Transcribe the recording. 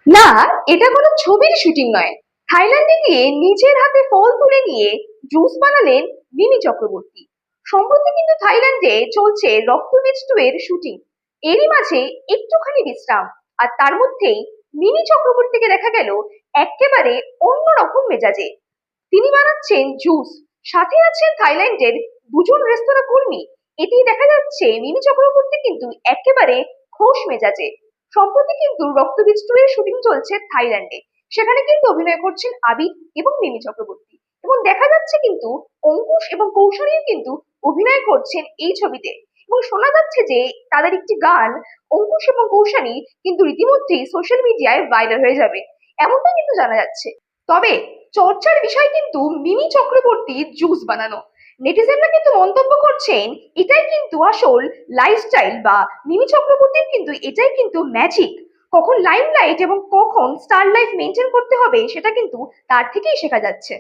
না, এটা কোনো ছবির শুটিং নয়। থাইল্যান্ডে গিয়ে নিজের হাতে ফল তুলে নিয়ে জুস বানালেন মিমি চক্রবর্তী। সম্প্রতি কিন্তু থাইল্যান্ডে চলছে রক্তবীজ 2 এর শুটিং। এরই মাঝে একটুখানি বিশ্রাম, আর তার মধ্যেই মিমি চক্রবর্তীকে দেখা গেল একেবারে অন্যরকম মেজাজে। তিনি বানাচ্ছেন জুস, সাথে আছেন থাইল্যান্ডের দুজন রেস্তোরাঁ কর্মী। এতেই দেখা যাচ্ছে মিমি চক্রবর্তী কিন্তু একেবারে খোশ মেজাজে। সম্প্রতি কিন্তু রক্তবীজ 2 এর শুটিং চলছে থাইল্যান্ডে। সেখানে কিন্তু অভিনয় করছেন আবির এবং মিমি চক্রবর্তী, এবং দেখা যাচ্ছে কিন্তু অঙ্কুশ এবং কৌশলীও কিন্তু অভিনয় করছেন এই ছবিতে। এবং শোনা যাচ্ছে যে তাদের একটি গান অঙ্কুশ এবং কৌশানী কিন্তু রীতিমধ্যেই সোশ্যাল মিডিয়ায় ভাইরাল হয়ে যাবে, এমনটা কিন্তু জানা যাচ্ছে। তবে চর্চার বিষয় কিন্তু মিমি চক্রবর্তীর জুস বানানো। নেটিজেনরা কিন্তু মন্তব্য করছেন এটাই কিন্তু আসল লাইফস্টাইল, বা মিমি চক্রবর্তীর কিন্তু এটাই কিন্তু ম্যাজিক। কখন লাইমলাইট এবং কখন স্টার লাইফ মেনটেন করতে হবে সেটা কিন্তু তার থেকেই শেখা যাচ্ছে।